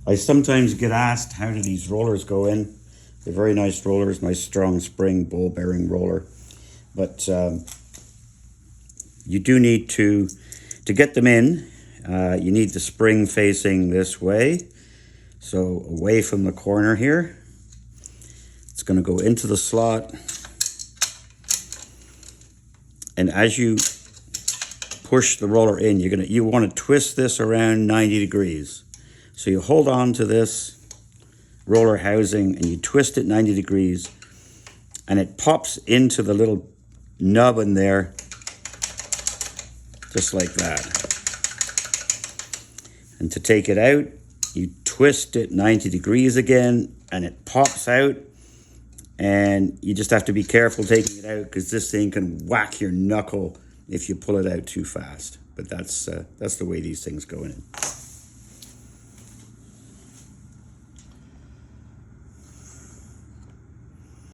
I sometimes get asked, how do these rollers go in? They're very nice rollers, nice strong spring ball bearing roller. But you do need to get them in, you need the spring facing this way. So away from the corner here. It's going to go into the slot. And as you push the roller in, you want to twist this around 90 degrees. So you hold on to this roller housing and you twist it 90 degrees and it pops into the little nub in there just like that. And to take it out, you twist it 90 degrees again and it pops out, and you just have to be careful taking it out because this thing can whack your knuckle if you pull it out too fast. But that's the way these things go in.